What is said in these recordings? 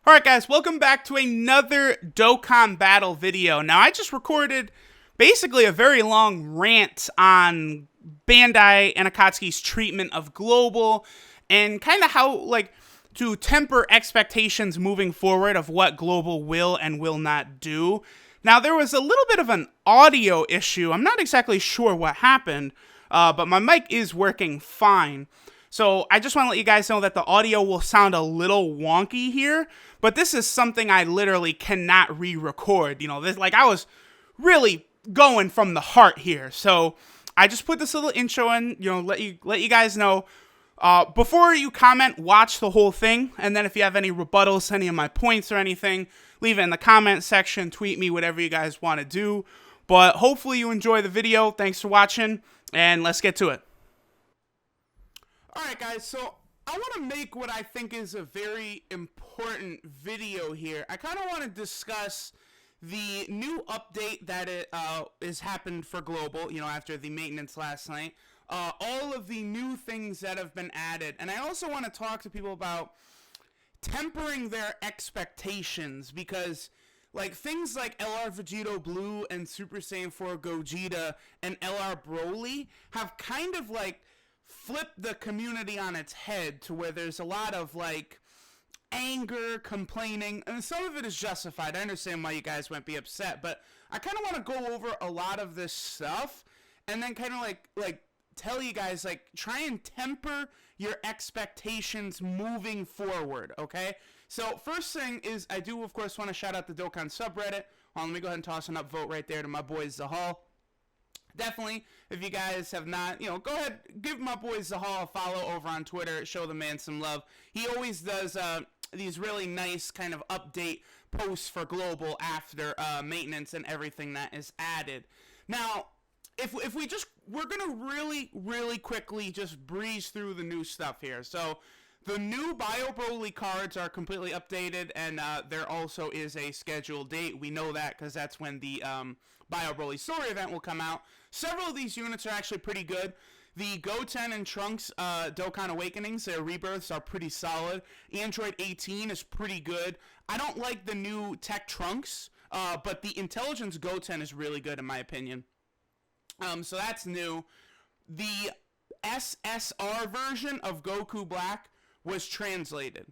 Alright guys, welcome back to another Dokkan battle video. Now I just recorded basically a very long rant on Bandai and Akatsuki's treatment of Global and kind of how, to temper expectations moving forward of what Global will and will not do. Now there was a little bit of an audio issue. I'm not exactly sure what happened, but my mic is working fine. So I just want to let you guys know that the audio will sound a little wonky here, but this is something I literally cannot re-record. I was really going from the heart here. So I just put this little intro in, let you guys know. Before you comment, watch the whole thing, and then if you have any rebuttals to any of my points or anything, leave it in the comment section, tweet me, whatever you guys want to do. But hopefully you enjoy the video. Thanks for watching, and let's get to it. Alright guys, so I want to make what I think is a very important video here. I kind of want to discuss the new update that has happened for Global, after the maintenance last night. All of the new things that have been added. And I also want to talk to people about tempering their expectations, because things like LR Vegito Blue and Super Saiyan 4 Gogeta and LR Broly have kind of flipped the community on its head, to where there's a lot of anger, complaining, and some of it is justified. I understand why you guys might be upset, but I kind of want to go over a lot of this stuff and then kind of tell you guys, try and temper your expectations moving forward, okay? So first thing is, I do of course want to shout out the Dokkan subreddit. Let me go ahead and toss an upvote right there to my boy Zahal. Definitely, if you guys have not, go ahead, give my boy Zahal a follow over on Twitter, show the man some love. He always does these really nice kind of update posts for Global after maintenance and everything that is added. Now, we're going to really quickly just breeze through the new stuff here. So, the new Bio Broly cards are completely updated, and there also is a scheduled date. We know that because that's when the Bio Broly story event will come out. Several of these units are actually pretty good. The Goten and Trunks Dokkan Awakenings, their rebirths are pretty solid. Android 18 is pretty good. I don't like the new Tech Trunks, but the Intelligence Goten is really good in my opinion. So that's new. The SSR version of Goku Black was translated,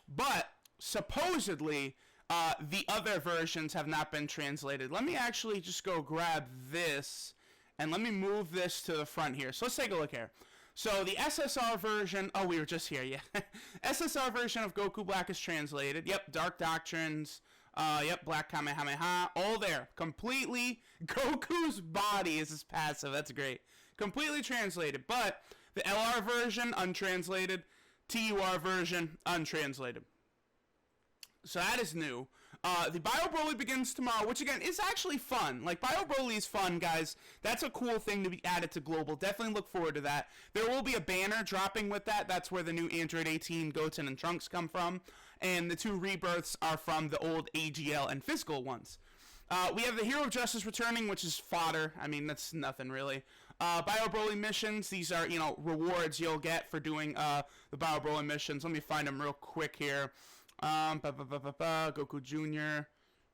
but supposedly the other versions have not been translated. Let me actually just go grab this, and let me move this to the front here. So let's take a look here. So the SSR version, oh, we were just here, yeah. SSR version of Goku Black is translated. Yep, Dark Doctrines, yep, Black Kamehameha, all there. Completely, Goku's body is his passive, that's great. Completely translated, but the LR version, untranslated. TUR version, untranslated. So that is new. The Bio Broly begins tomorrow, which again is actually fun. Bio Broly is fun, guys. That's a cool thing to be added to Global. Definitely look forward to that. There will be a banner dropping with that. That's where the new Android 18 Goten and Trunks come from. And the two rebirths are from the old AGL and physical ones. We have the Hero of Justice returning, which is fodder. I mean, that's nothing really. Bio Broly missions, these are, rewards you'll get for doing the Bio Broly missions. Let me find them real quick here. Goku Jr.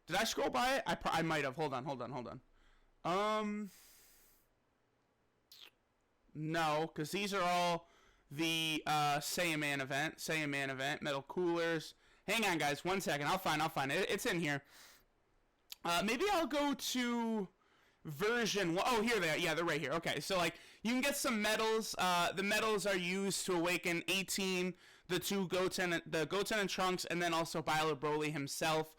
Did I scroll by it? I might have. Hold on. No, because these are all the Saiyaman event, Metal Coolers. Hang on, guys, 1 second. I'll find it. It's in here. Maybe I'll go to version 1. Oh, here they are. Yeah, they're right here. Okay, so you can get some medals. The medals are used to awaken 18, the Goten and Trunks, and then also Bio Broly himself.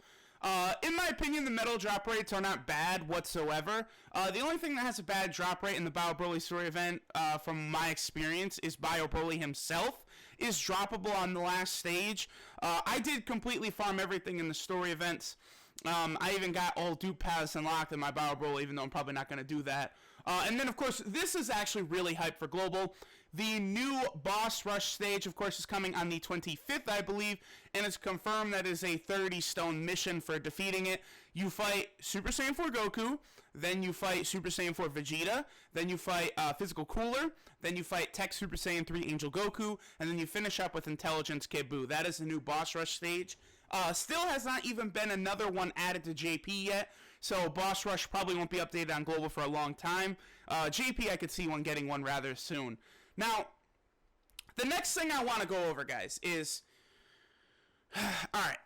In my opinion, the medal drop rates are not bad whatsoever. The only thing that has a bad drop rate in the Bio Broly story event, from my experience, is Bio Broly himself is droppable on the last stage. I did completely farm everything in the story events. I even got all dupe paths unlocked in my Bio Broly, even though I'm probably not going to do that. And then, of course, this is actually really hyped for Global. The new boss rush stage, of course, is coming on the 25th, I believe, and it's confirmed that is a 30-stone mission for defeating it. You fight Super Saiyan 4 Goku, then you fight Super Saiyan 4 Vegeta, then you fight Physical Cooler, then you fight Tech Super Saiyan 3 Angel Goku, and then you finish up with Intelligence Kid Buu. That is the new boss rush stage. Still has not even been another one added to JP yet, so Boss Rush probably won't be updated on Global for a long time. JP, I could see one getting one rather soon. Now, the next thing I want to go over, guys, is... Alright,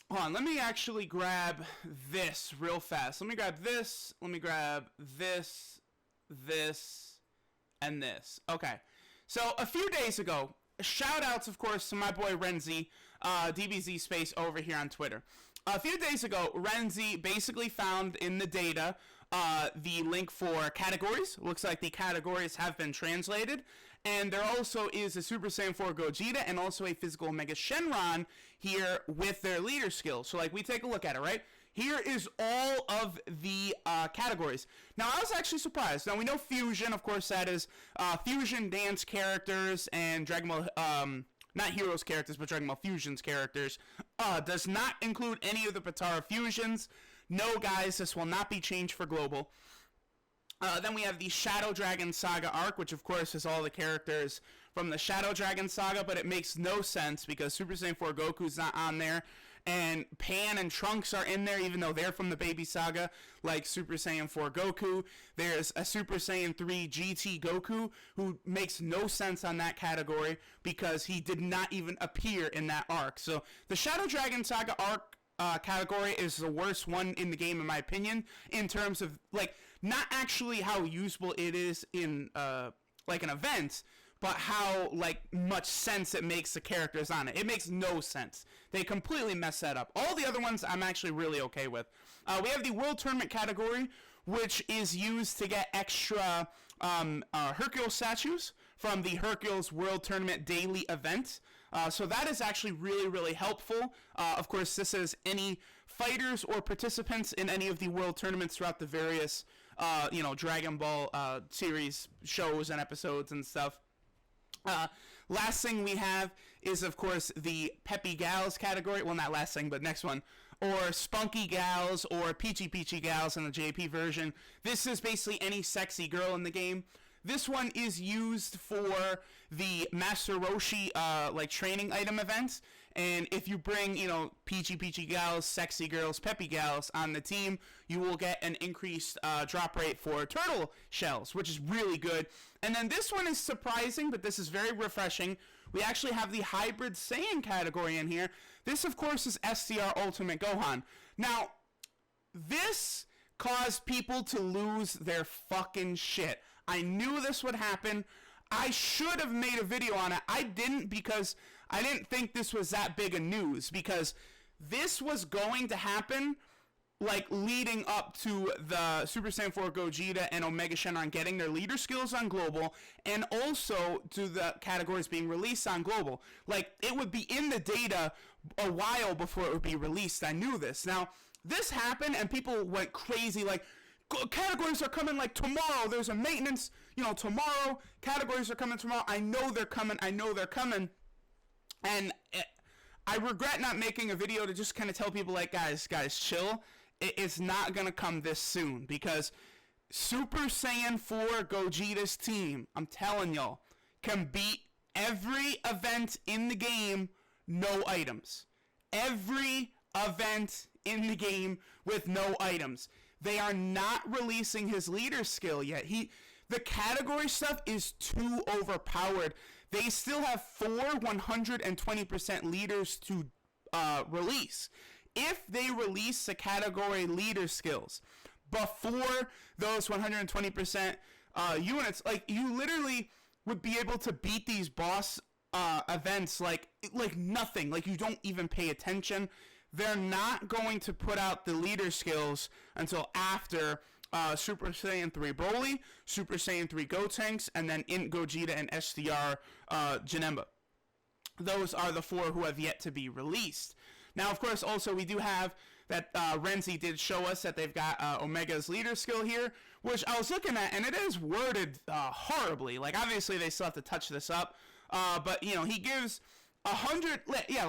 hold on, let me actually grab this real fast. Let me grab this, let me grab this, and this. Okay, so a few days ago, shout-outs, of course, to my boy Renzi, DBZ Space over here on Twitter. A few days ago, Renzi basically found in the data the link for categories. Looks like the categories have been translated. And there also is a Super Saiyan 4 Gogeta and also a Physical Omega Shenron here with their leader skills. So, like, we take a look at it, right? Here is all of the categories. Now, I was actually surprised. Now, we know Fusion, of course, that is Fusion dance characters and Dragon Ball, not Heroes characters, but Dragon Ball Fusion's characters. Does not include any of the Potara Fusions. No, guys, this will not be changed for Global. Then we have the Shadow Dragon Saga arc, which of course is all the characters from the Shadow Dragon Saga, but it makes no sense because Super Saiyan 4 Goku's not on there, and Pan and Trunks are in there even though they're from the Baby Saga, like Super Saiyan 4 Goku. There's a Super Saiyan 3 GT Goku who makes no sense on that category because he did not even appear in that arc. So the Shadow Dragon Saga arc category is the worst one in the game in my opinion, in terms of, like, not actually how usable it is in like an event, but how, like, much sense it makes the characters on it. It makes no sense. They completely mess that up. All the other ones I'm actually really okay with. We have the World Tournament category, which is used to get extra Hercules statues from the Hercules World Tournament daily event. So that is actually really, really helpful. Of course, this is any fighters or participants in any of the world tournaments throughout the various, Dragon Ball series, shows, and episodes and stuff. Last thing we have is, of course, the Peppy Gals category. Well, not last thing, but next one. Or Spunky Gals, or Peachy Peachy Gals in the JP version. This is basically any sexy girl in the game. This one is used for the Master Roshi, training item events. And if you bring, Peachy Peachy Gals, Sexy Girls, Peppy Gals on the team, you will get an increased drop rate for turtle shells, which is really good. And then this one is surprising, but this is very refreshing. We actually have the Hybrid Saiyan category in here. This, of course, is SDR Ultimate Gohan. Now, this caused people to lose their fucking shit. I knew this would happen. I should have made a video on it. I didn't, because I didn't think this was that big a news, because this was going to happen, like, leading up to the Super Saiyan 4 Gogeta and Omega Shenron getting their leader skills on Global, and also to the categories being released on Global. Like, it would be in the data a while before it would be released. I knew this. Now, this happened, and people went crazy, like, categories are coming, like, tomorrow. There's a maintenance, tomorrow. Categories are coming tomorrow. I know they're coming. And I regret not making a video to just kind of tell people, like, guys, chill. It's not going to come this soon, because Super Saiyan 4 Gogeta's team, I'm telling y'all, can beat every event in the game, no items. Every event in the game with no items. They are not releasing his leader skill yet. The category stuff is too overpowered. They still have 4 120% leaders to release. If they release the category leader skills before those 120% units, like, you literally would be able to beat these boss events like nothing. Like, you don't even pay attention. They're not going to put out the leader skills until after Super Saiyan 3 Broly, Super Saiyan 3 Gotenks, and then Int Gogeta and SDR Janemba. Those are the 4 who have yet to be released. Now, of course, also we do have that Renzi did show us that they've got Omega's leader skill here, which I was looking at, and it is worded horribly. Like, obviously they still have to touch this up, but, he gives 100,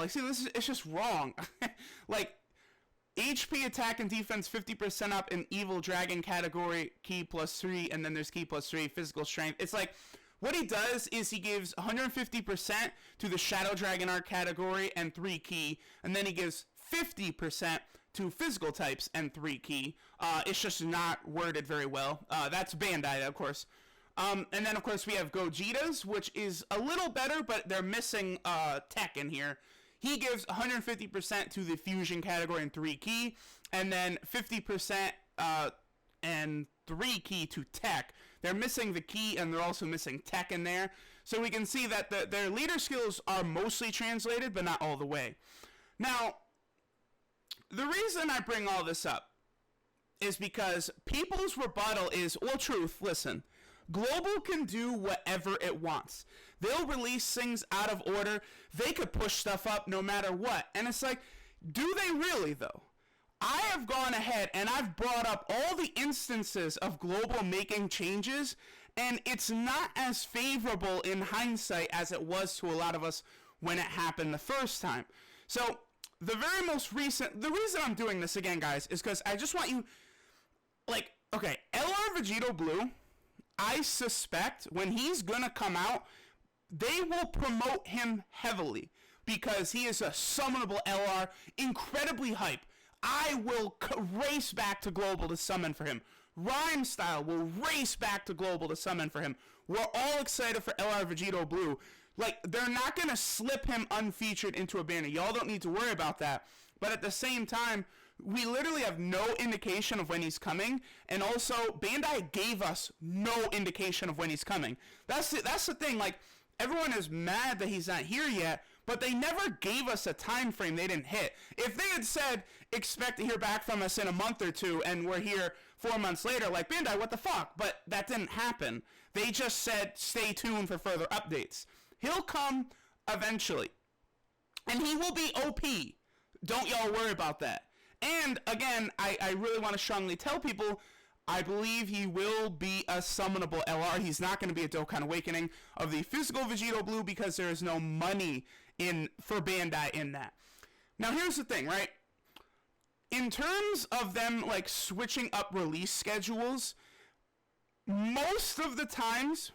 see, it's just wrong. Like, HP attack and defense 50% up in Evil Dragon category, key +3, and then there's key +3, physical strength. It's like, what he does is he gives 150% to the Shadow Dragon Arc category and 3 key, and then he gives 50% to physical types and 3 ki. It's just not worded very well. That's Bandai, of course. And then, of course, we have Gogeta's, which is a little better, but they're missing tech in here. He gives 150% to the fusion category and 3 ki, and then 50% and 3 ki to tech. They're missing the ki, and they're also missing tech in there. So we can see that their leader skills are mostly translated, but not all the way. Now, the reason I bring all this up is because people's rebuttal is, well, truth, listen, Global can do whatever it wants. They'll release things out of order. They could push stuff up no matter what. And it's like, do they really, though? I have gone ahead and I've brought up all the instances of Global making changes, and it's not as favorable in hindsight as it was to a lot of us when it happened the first time. So, the reason I'm doing this again, guys, is because I just want you, like, okay, LR Vegito Blue, I suspect when he's gonna come out, they will promote him heavily because he is a summonable LR, incredibly hype. I will race back to Global to summon for him. Rhyme Style will race back to Global to summon for him. We're all excited for LR Vegito Blue. Like, they're not going to slip him unfeatured into a banner. Y'all don't need to worry about that. But at the same time, we literally have no indication of when he's coming. And also, Bandai gave us no indication of when he's coming. That's the thing. Like, everyone is mad that he's not here yet, but they never gave us a time frame they didn't hit. If they had said, expect to hear back from us in a month or two, and we're here 4 months later, like, Bandai, what the fuck? But that didn't happen. They just said, stay tuned for further updates. He'll come eventually. And he will be OP. Don't y'all worry about that. And, again, I really want to strongly tell people, I believe he will be a summonable LR. He's not going to be a Dokkan Awakening of the physical Vegito Blue because there is no money for Bandai in that. Now, here's the thing, right? In terms of them, like, switching up release schedules, most of the times,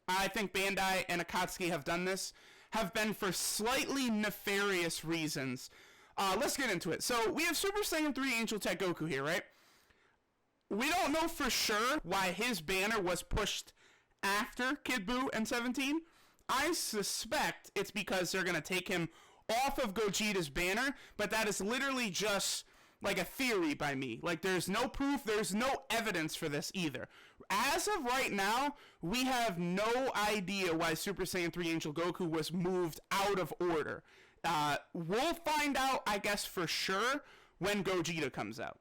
I think Bandai and Akatsuki have done this, have been for slightly nefarious reasons. Let's get into it. So, we have Super Saiyan 3 Angel Tech Goku here, right? We don't know for sure why his banner was pushed after Kid Buu and 17. I suspect it's because they're going to take him off of Gogeta's banner, but that is literally just like a theory by me. Like, there's no proof, there's no evidence for this either. As of right now, we have no idea why Super Saiyan 3 Angel Goku was moved out of order. We'll find out, I guess, for sure when Gogeta comes out.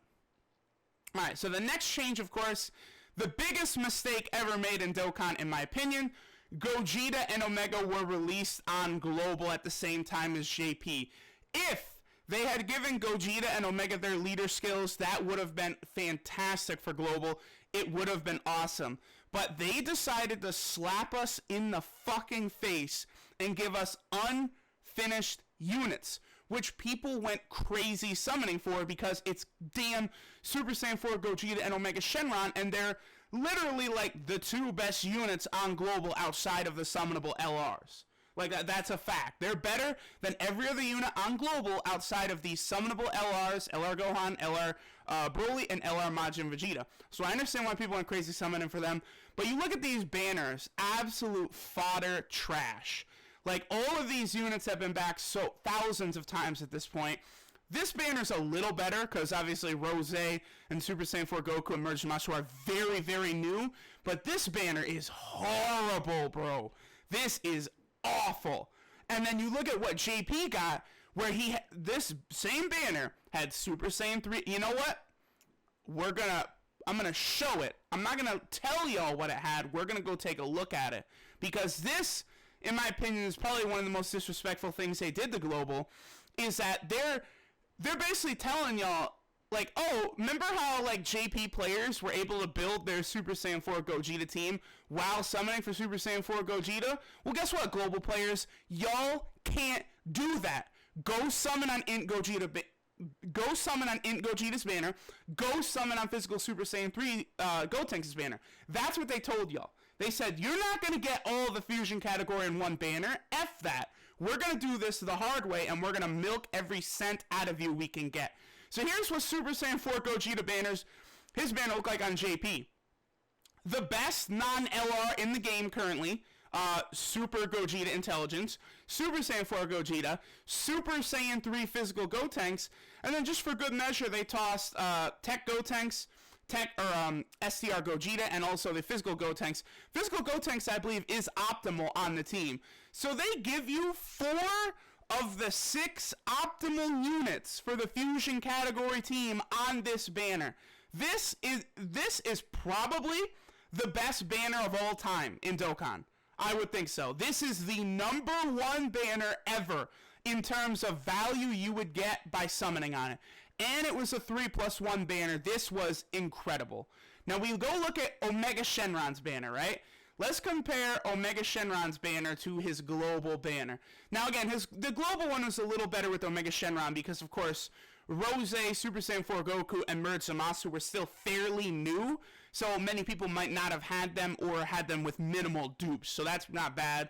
Alright, so the next change, of course, the biggest mistake ever made in Dokkan, in my opinion, Gogeta and Omega were released on Global at the same time as JP. If they had given Gogeta and Omega their leader skills, that would have been fantastic for Global. It would have been awesome. But they decided to slap us in the fucking face and give us unfinished units, which people went crazy summoning for because it's damn Super Saiyan 4 Gogeta and Omega Shenron, and they're literally like the two best units on Global outside of the summonable LRs. Like, that's a fact. They're better than every other unit on Global outside of these summonable LRs, LR Gohan, LR Broly, and LR Majin Vegeta. So I understand why people went crazy summoning for them, but you look at these banners, absolute fodder trash. Like, all of these units have been back so thousands of times at this point. This banner's a little better because obviously Rose and Super Saiyan 4 Goku and Merged Muscle are very, very new. But this banner is horrible, bro. This is awful. And then you look at what JP got, where this same banner had Super Saiyan 3. You know what? I'm gonna show it. I'm not gonna tell y'all what it had. We're gonna go take a look at it. Because this, in my opinion, is probably one of the most disrespectful things they did to Global, is that they're basically telling y'all, like, oh, remember how, like, JP players were able to build their Super Saiyan 4 Gogeta team while summoning for Super Saiyan 4 Gogeta? Well, guess what, Global players? Y'all can't do that. Go summon on Int Gogeta, go summon on Int Gogeta's banner, go summon on Physical Super Saiyan 3 Gotenks' banner. That's what they told y'all. They said, you're not going to get all the fusion category in one banner. F that. We're going to do this the hard way, and we're going to milk every cent out of you we can get. So here's what Super Saiyan 4 Gogeta banners, his banner look like on JP. The best non-LR in the game currently, Super Gogeta Intelligence, Super Saiyan 4 Gogeta, Super Saiyan 3 Physical Gotenks, and then just for good measure, they tossed Tech Gotenks, STR Gogeta, and also the Physical Gotenks. Physical Gotenks, I believe, is optimal on the team. So they give you 4 of the 6 optimal units for the Fusion category team on this banner. This is probably the best banner of all time in Dokkan. I would think so. This is the #1 banner ever in terms of value you would get by summoning on it. And it was a 3+1 banner. This was incredible. Now we go look at Omega Shenron's banner, right? Let's compare Omega Shenron's banner to his global banner. Now again, the global one was a little better with Omega Shenron because, of course, Rose, Super Saiyan 4 Goku, and Merge Zamasu were still fairly new, so many people might not have had them or had them with minimal dupes, so that's not bad.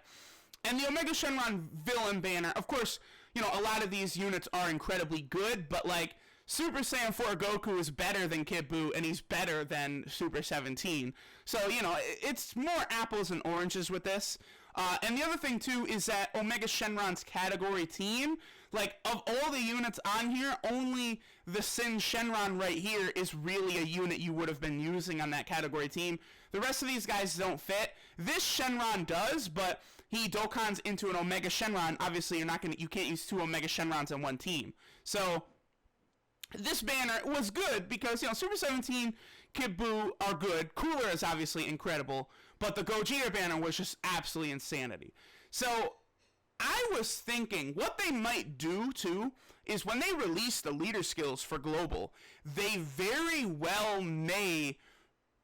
And the Omega Shenron villain banner, of course, you know, a lot of these units are incredibly good, but like, Super Saiyan 4 Goku is better than Kid Buu, and he's better than Super 17. So, you know, it's more apples and oranges with this. And the other thing, too, is that Omega Shenron's category team, like, of all the units on here, only the Sin Shenron right here is really a unit you would have been using on that category team. The rest of these guys don't fit. This Shenron does, but he Dokkans into an Omega Shenron. Obviously, you can't use 2 Omega Shenrons on one team. So this banner was good because, you know, Super 17, Kid Buu are good. Cooler is obviously incredible, but the Gogeta banner was just absolutely insanity. So I was thinking what they might do, too, is when they release the leader skills for Global, they very well may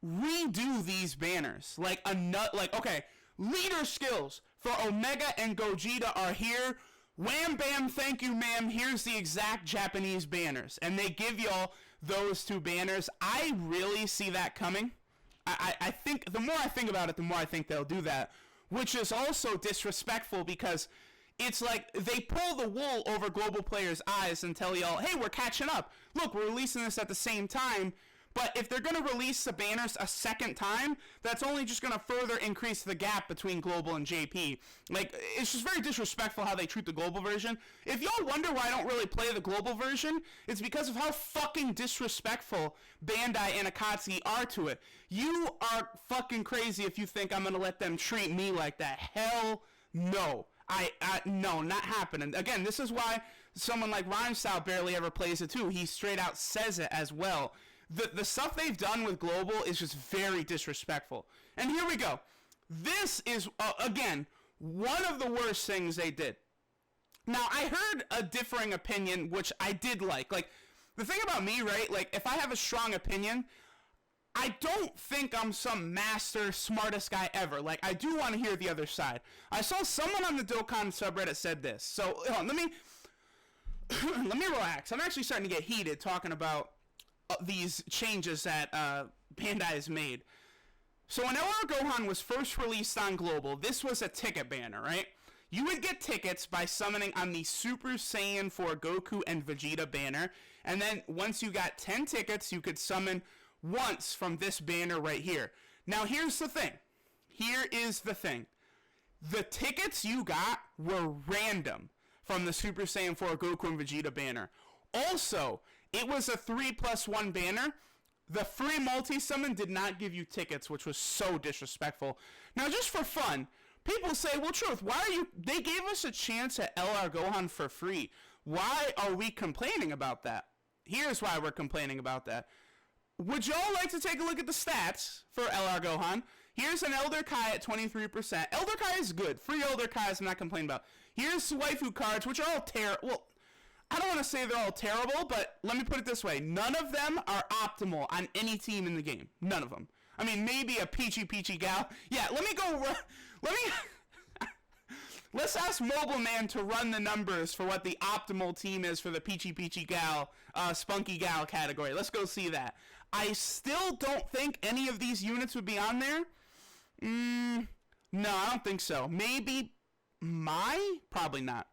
redo these banners. Like, okay, leader skills for Omega and Gogeta are here. Wham, bam, thank you, ma'am. Here's the exact Japanese banners. And they give y'all those 2 banners. I really see that coming. I think, the more I think about it, the more I think they'll do that. Which is also disrespectful because it's like they pull the wool over global players' eyes and tell y'all, hey, we're catching up. Look, we're releasing this at the same time. But if they're going to release the banners a second time, that's only just going to further increase the gap between Global and JP. Like, it's just very disrespectful how they treat the Global version. If y'all wonder why I don't really play the Global version, it's because of how fucking disrespectful Bandai and Akatsuki are to it. You are fucking crazy if you think I'm going to let them treat me like that. Hell no. No, not happening. Again, this is why someone like Rhymestyle barely ever plays it too. He straight out says it as well. The stuff they've done with Global is just very disrespectful. And here we go. This is, again, one of the worst things they did. Now, I heard a differing opinion, which I did like. Like, the thing about me, right, like, if I have a strong opinion, I don't think I'm some master, smartest guy ever. Like, I do want to hear the other side. I saw someone on the Dokkan subreddit said this. So, let me relax. I'm actually starting to get heated talking about these changes that Bandai has made. So when LR Gohan was first released on Global, this was a ticket banner, right? You would get tickets by summoning on the Super Saiyan 4 Goku and Vegeta banner, and then once you got 10 tickets, you could summon once from this banner right here. Now here's the thing. Here is the thing. The tickets you got were random from the Super Saiyan 4 Goku and Vegeta banner. Also, it was a 3+1 banner. The free multi-summon did not give you tickets, which was so disrespectful. Now, just for fun, people say, well, Truth, they gave us a chance at LR Gohan for free. Why are we complaining about that? Here's why we're complaining about that. Would y'all like to take a look at the stats for LR Gohan? Here's an Elder Kai at 23%. Elder Kai is good. Free Elder Kai I'm not complaining about. Here's waifu cards, which are all terrible. Well, I don't want to say they're all terrible, but let me put it this way. None of them are optimal on any team in the game. None of them. I mean, maybe a Peachy Gal. Yeah, let's ask Mobile Man to run the numbers for what the optimal team is for the Peachy Gal, Spunky Gal category. Let's go see that. I still don't think any of these units would be on there. No, I don't think so. Maybe Probably not.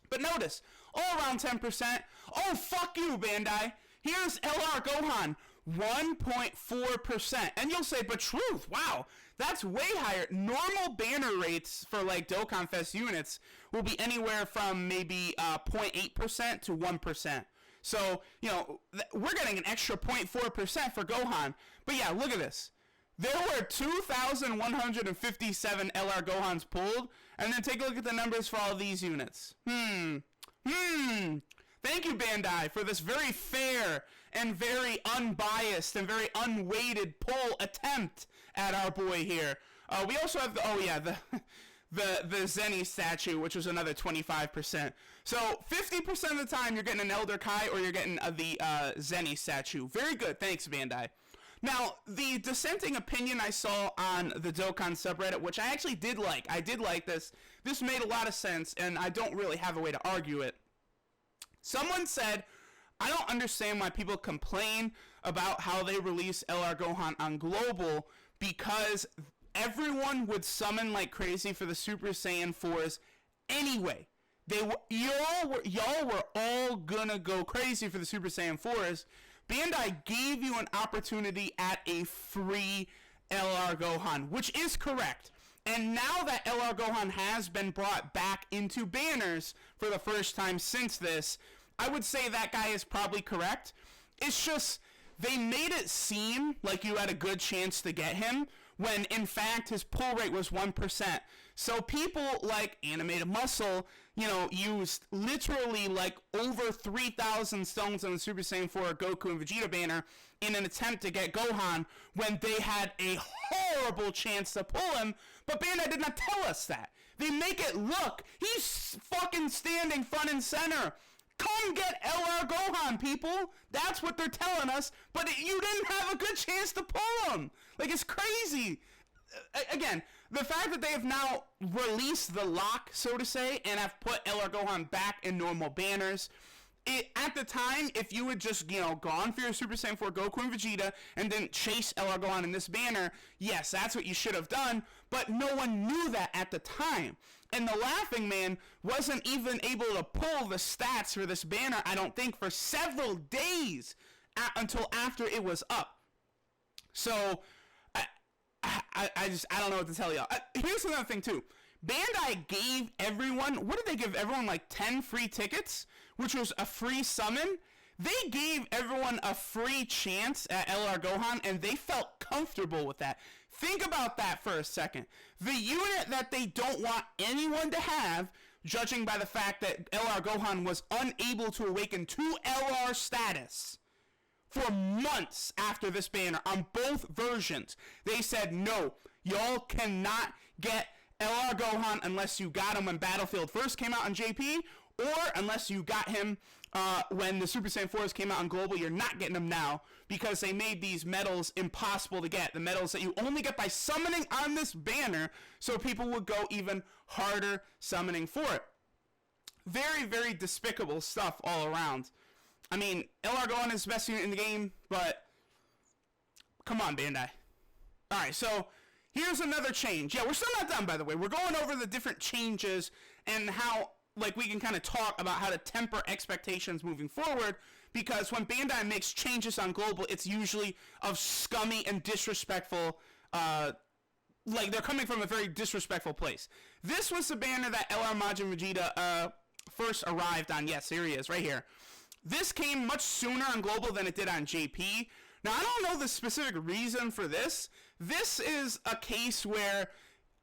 But notice, all around 10%. Oh, fuck you, Bandai. Here's LR Gohan, 1.4%. And you'll say, but Truth, wow, that's way higher. Normal banner rates for like Dokkan Fest units will be anywhere from maybe 0.8% to 1%. So, you know, we're getting an extra 0.4% for Gohan. But yeah, look at this. There were 2,157 LR Gohans pulled, and then take a look at the numbers for all these units. Thank you, Bandai, for this very fair and very unbiased and very unweighted poll attempt at our boy here. We also have the Zenny statue, which was another 25%. So 50% of the time you're getting an Elder Kai or you're getting the Zenny statue. Very good. Thanks, Bandai. Now, the dissenting opinion I saw on the Dokkan subreddit, which I actually did like. I did like this. This made a lot of sense, and I don't really have a way to argue it. Someone said, I don't understand why people complain about how they release LR Gohan on Global, because everyone would summon like crazy for the Super Saiyan 4s anyway. Y'all were all gonna go crazy for the Super Saiyan 4s. Bandai gave you an opportunity at a free LR Gohan, which is correct. And now that LR Gohan has been brought back into banners for the first time since this, I would say that guy is probably correct. It's just, they made it seem like you had a good chance to get him, when in fact his pull rate was 1%. So people like Animated Muscle, you know, used literally like over 3,000 stones on the Super Saiyan 4 Goku and Vegeta banner in an attempt to get Gohan when they had a horrible chance to pull him, but Bandai did not tell us that. They make it look, he's fucking standing front and center. Come get LR Gohan, people. That's what they're telling us, but you didn't have a good chance to pull him. Like, it's crazy. Again, the fact that they have now released the lock, so to say, and have put LR Gohan back in normal banners, at the time, if you had just, you know, gone for your Super Saiyan 4 Goku and Vegeta and then chase LR Gohan in this banner, yes, that's what you should have done, but no one knew that at the time. And the Laughing Man wasn't even able to pull the stats for this banner, I don't think, for several days until after it was up. So, I don't know what to tell y'all. Here's another thing, too. Bandai gave everyone, what did they give everyone, like 10 free tickets, which was a free summon? They gave everyone a free chance at LR Gohan, and they felt comfortable with that. Think about that for a second. The unit that they don't want anyone to have, judging by the fact that LR Gohan was unable to awaken to LR status for months after this banner on both versions. They said, no, y'all cannot get LR Gohan unless you got him when Battlefield first came out on JP, or unless you got him when the Super Saiyan 4s came out on Global. You're not getting them now because they made these medals impossible to get. The medals that you only get by summoning on this banner, so people would go even harder summoning for it. Very, very despicable stuff all around. I mean, LR Gohan is the best unit in the game, but come on, Bandai. Alright, so here's another change. Yeah, we're still not done, by the way. We're going over the different changes and how, like, we can kind of talk about how to temper expectations moving forward, because when Bandai makes changes on Global, it's usually of scummy and disrespectful, like, they're coming from a very disrespectful place. This was the banner that LR Majin Vegeta first arrived on. Yes, here he is, right here. This came much sooner on Global than it did on JP. Now, I don't know the specific reason for this. This is a case where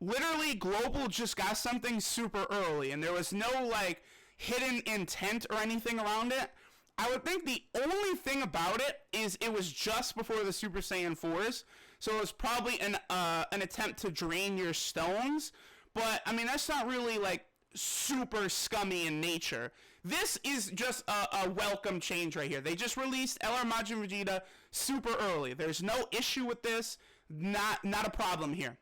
literally Global just got something super early, and there was no, like, hidden intent or anything around it. I would think the only thing about it is it was just before the Super Saiyan 4s, so it was probably an attempt to drain your stones, but, I mean, that's not really, like, super scummy in nature. This is just a welcome change right here. They just released LR Majin Vegeta super early. There's no issue with this. Not a problem here.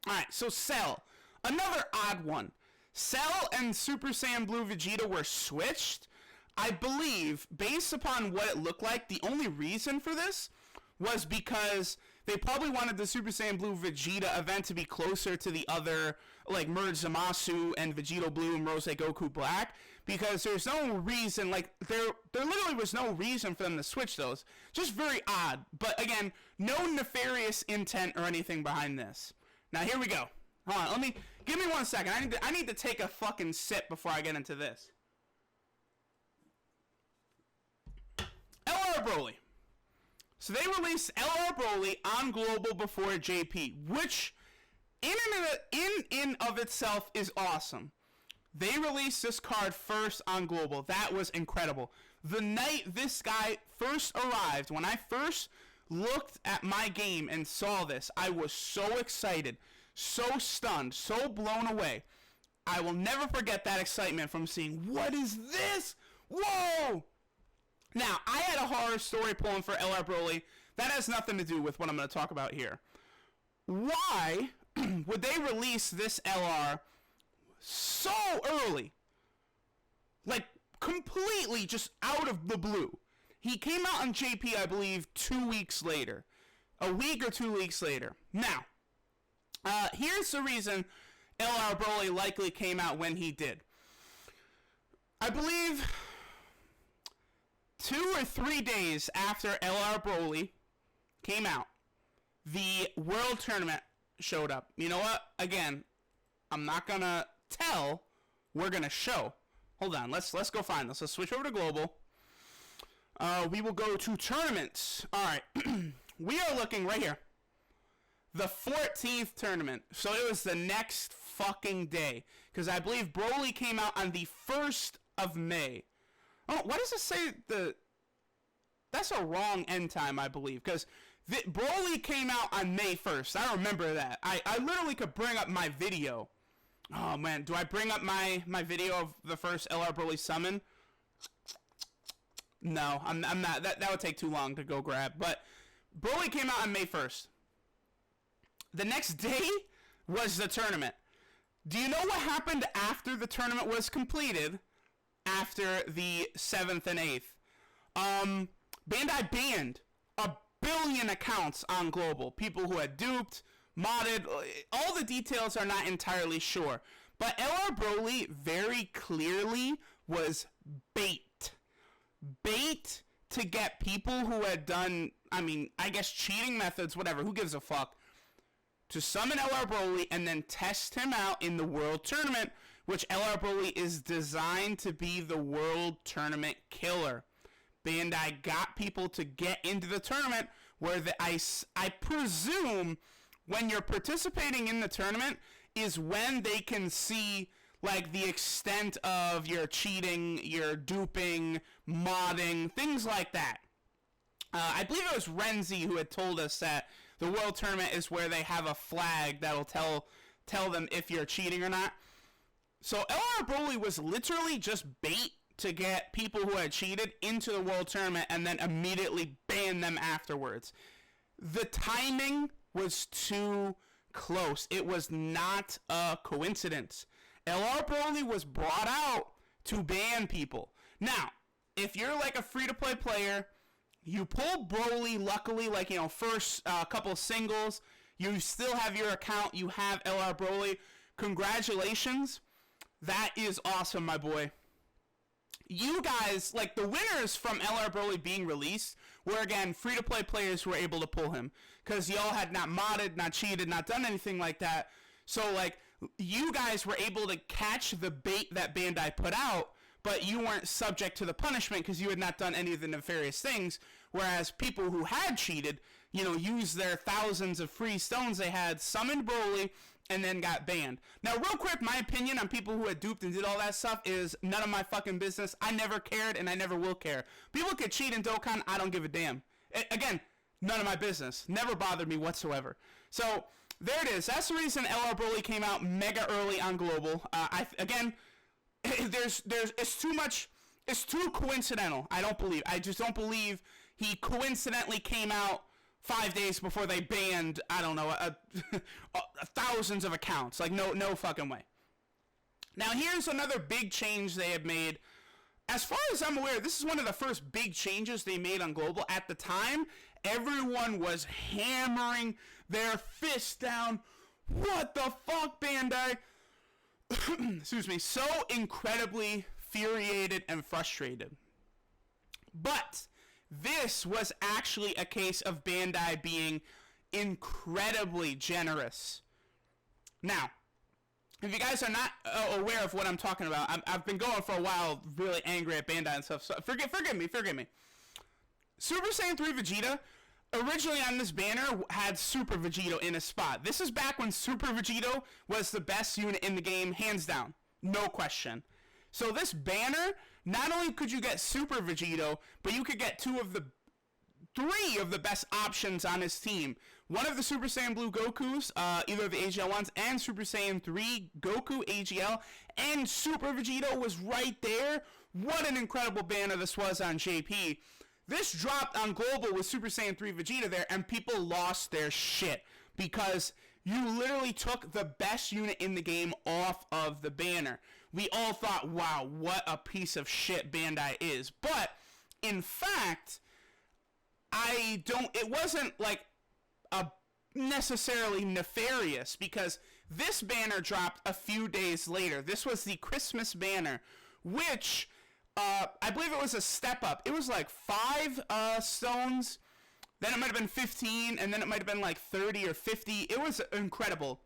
Alright, so Cell. Another odd one. Cell and Super Saiyan Blue Vegeta were switched. I believe, based upon what it looked like, the only reason for this was because They probably wanted the Super Saiyan Blue Vegeta event to be closer to the other, like, Merge Zamasu and Vegito Blue and Rose Goku Black, because there's no reason, like, there literally was no reason for them to switch those. Just very odd. But, again, no nefarious intent or anything behind this. Now, here we go. Hold on, give me 1 second. I need to take a fucking sip before I get into this. LR Broly. So they released LR Broly on Global before JP, which in of itself is awesome. They released this card first on Global. That was incredible. The night this guy first arrived, when I first looked at my game and saw this, I was so excited, so stunned, so blown away. I will never forget that excitement from seeing, what is this? Whoa! Now, I had a horror story pulling for LR Broly. That has nothing to do with what I'm going to talk about here. Why would they release this LR so early? Like, completely just out of the blue. He came out on JP, I believe, 2 weeks later. A week or 2 weeks later. Now, here's the reason LR Broly likely came out when he did. I believe 2 or 3 days after LR Broly came out, the World Tournament showed up. You know what? Again, I'm not gonna tell. We're gonna show. Hold on. Let's go find this. Let's switch over to Global. We will go to tournaments. All right. We are looking right here. The 14th tournament. So it was the next fucking day, because I believe Broly came out on the 1st of May. Oh, why does it say the... That's a wrong end time, I believe, because Broly came out on May 1st. I remember that. I literally could bring up my video. Oh, man. Do I bring up my video of the first LR Broly summon? No, I'm not. That would take too long to go grab. But Broly came out on May 1st. The next day was the tournament. Do you know what happened after the tournament was completed? After the 7th and 8th. Bandai banned 1 billion accounts on Global. People who had duped, modded, all the details are not entirely sure. But LR Broly very clearly was bait. Bait to get people who had done, I guess cheating methods, whatever, who gives a fuck, to summon LR Broly and then test him out in the World Tournament, which LR Broly is designed to be the World Tournament killer. Bandai got people to get into the tournament where I presume when you're participating in the tournament is when they can see like the extent of your cheating, your duping, modding, things like that. I believe it was Renzi who had told us that the World Tournament is where they have a flag that'll tell them if you're cheating or not. So LR Broly was literally just bait to get people who had cheated into the World Tournament and then immediately ban them afterwards. The timing was too close. It was not a coincidence. LR Broly was brought out to ban people. Now, if you're like a free-to-play player, you pull Broly, luckily, like, first couple singles, you still have your account, you have LR Broly. Congratulations. That is awesome, my boy. You guys, like, the winners from LR Broly being released were, again, free-to-play players who were able to pull him. Because y'all had not modded, not cheated, not done anything like that. So, like, you guys were able to catch the bait that Bandai put out, but you weren't subject to the punishment because you had not done any of the nefarious things, whereas people who had cheated, used their thousands of free stones they had, summoned Broly, and then got banned. Now, real quick, my opinion on people who had duped and did all that stuff is none of my fucking business. I never cared, and I never will care. People could cheat in Dokkan, I don't give a damn. Again, none of my business. Never bothered me whatsoever. So, there it is. That's the reason LR Broly came out mega early on Global. It's too coincidental. I just don't believe he coincidentally came out 5 days before they banned, I don't know, thousands of accounts. Like, no fucking way. Now, here's another big change they have made as far as I'm aware, this is one of the first big changes they made on Global. At the time, everyone was hammering their fists down. What the fuck, Bandai? Excuse me. So incredibly infuriated and frustrated. But this was actually a case of Bandai being incredibly generous. Now, if you guys are not aware of what I'm talking about, I've been going for a while really angry at Bandai and stuff, so forgive me. Super Saiyan 3 Vegeta, originally on this banner, had Super Vegito in a spot. This is back when Super Vegito was the best unit in the game, hands down. No question. So this banner, not only could you get Super Vegito, but you could get three of the best options on his team. One of the Super Saiyan Blue Gokus, either the AGL ones, and Super Saiyan 3 Goku AGL, and Super Vegito was right there. What an incredible banner this was on JP. This dropped on Global with Super Saiyan 3 Vegeta there, and people lost their shit because you literally took the best unit in the game off of the banner. We all thought, wow, what a piece of shit Bandai is. But, in fact, it wasn't like a necessarily nefarious, because this banner dropped a few days later. This was the Xmas Banner, which I believe it was a step up. It was like 5 stones, then it might have been 15, and then it might have been like 30 or 50. It was incredible.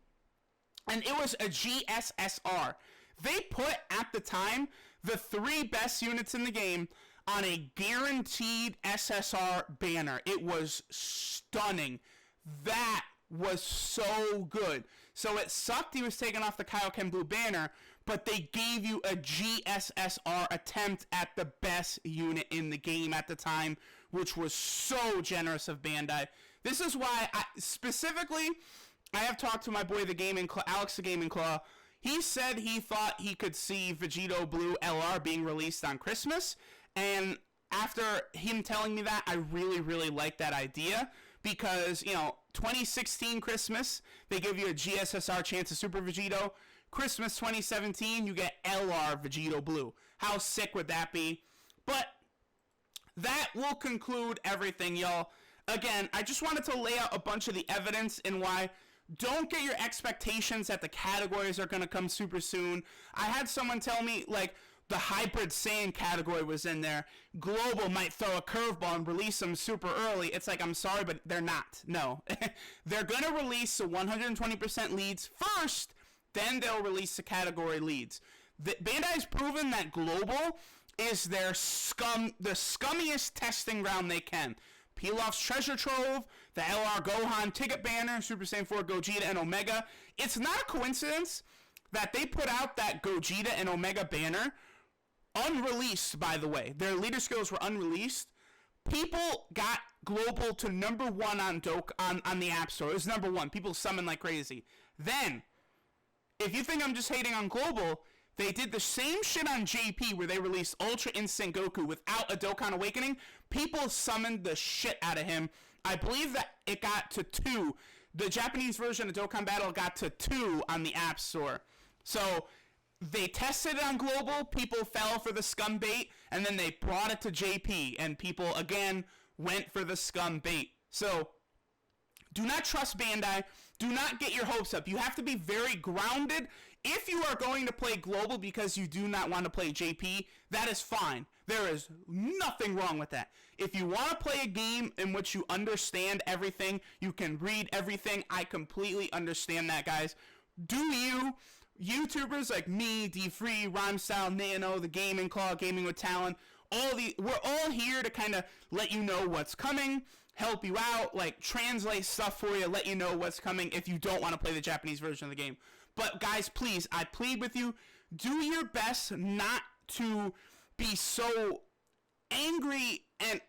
And it was a GSSR. They put, at the time, the 3 best units in the game on a guaranteed SSR banner. It was stunning. That was so good. So it sucked he was taken off the Kaioken Blue banner, but they gave you a GSSR attempt at the best unit in the game at the time, which was so generous of Bandai. This is why, I have talked to my boy, Alex the Gaming Claw. He said he thought he could see Vegito Blue LR being released on Christmas, and after him telling me that, I really, really like that idea, because, 2016 Christmas, they give you a GSSR chance of Super Vegito. Christmas 2017, you get LR Vegito Blue. How sick would that be? But that will conclude everything, y'all. Again, I just wanted to lay out a bunch of the evidence and why. Don't get your expectations that the categories are going to come super soon. I had someone tell me, the Hybrid Saiyan category was in there. Global might throw a curveball and release them super early. It's like, I'm sorry, but they're not. No. They're going to release the 120% leads first, then they'll release the category leads. Bandai's proven that Global is the scummiest testing ground they can. Pilaf's Treasure Trove, the LR Gohan Ticket Banner, Super Saiyan 4 Gogeta and Omega. It's not a coincidence that they put out that Gogeta and Omega banner unreleased, by the way. Their leader skills were unreleased. People got Global to number 1 on the App Store. It was number 1. People summon like crazy. Then, if you think I'm just hating on Global, they did the same shit on JP where they released Ultra Instinct Goku without a Dokkan Awakening. People summoned the shit out of him. I believe that it got to 2. The Japanese version of Dokkan Battle got to 2 on the App Store. So they tested it on Global. People fell for the scum bait. And then they brought it to JP. And people, again, went for the scum bait. So do not trust Bandai. Do not get your hopes up. You have to be very grounded. If you are going to play Global because you do not want to play JP, that is fine. There is nothing wrong with that. If you want to play a game in which you understand everything, you can read everything, I completely understand that, guys. Do you? YouTubers like me, D-Free, Rhymestyle, Nano, The Gaming Claw, Gaming with Talent, we're all here to kind of let you know what's coming, help you out, translate stuff for you, let you know what's coming if you don't want to play the Japanese version of the game. But guys, please, I plead with you, do your best not to be so angry at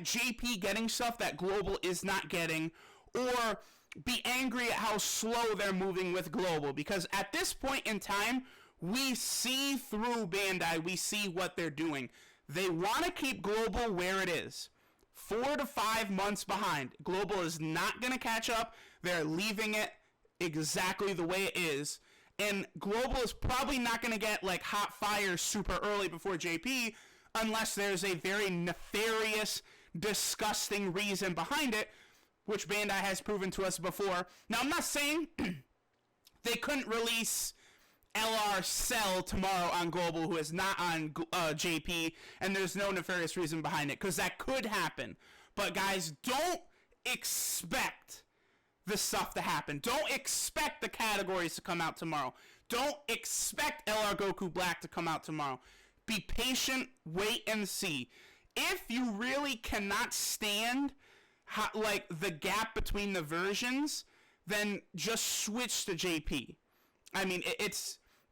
JP getting stuff that Global is not getting, or be angry at how slow they're moving with Global, because at this point in time, we see through Bandai, we see what they're doing. They want to keep Global where it is. 4 to 5 months behind. Global is not going to catch up. They're leaving it exactly the way it is. And Global is probably not going to get like hot fire super early before JP unless there's a very nefarious, disgusting reason behind it, which Bandai has proven to us before. Now, I'm not saying they couldn't release LR Cell tomorrow on Global, who is not on JP, and there's no nefarious reason behind it, because that could happen. But guys, don't expect the stuff to happen. Don't expect the categories to come out tomorrow. Don't expect LR Goku Black to come out tomorrow. Be patient, wait and see. If you really cannot stand like the gap between the versions, then just switch to JP. I mean,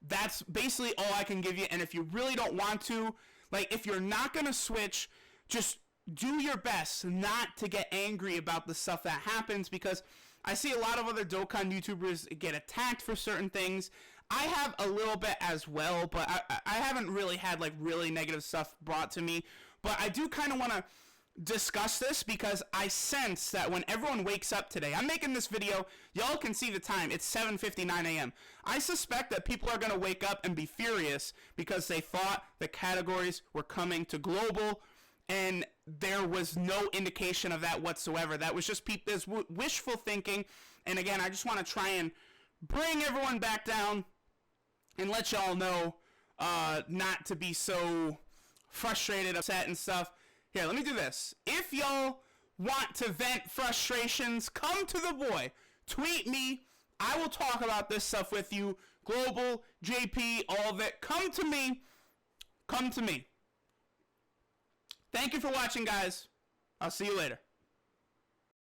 that's basically all I can give you. And if you really don't want to, like, if you're not gonna switch, just do your best not to get angry about the stuff that happens, because I see a lot of other Dokkan YouTubers get attacked for certain things. I have a little bit as well, but I haven't really had like really negative stuff brought to me. But I do kind of want to discuss this because I sense that when everyone wakes up today, I'm making this video, y'all can see the time, it's 7:59 a.m. I suspect that people are going to wake up and be furious because they thought the categories were coming to Global, and there was no indication of that whatsoever. That was just there's wishful thinking. And again, I just want to try and bring everyone back down and let y'all know not to be so frustrated, upset, and stuff. Here, let me do this. If y'all want to vent frustrations, come to the boy. Tweet me. I will talk about this stuff with you. Global, JP, all of it. Come to me. Come to me. Thank you for watching, guys. I'll see you later.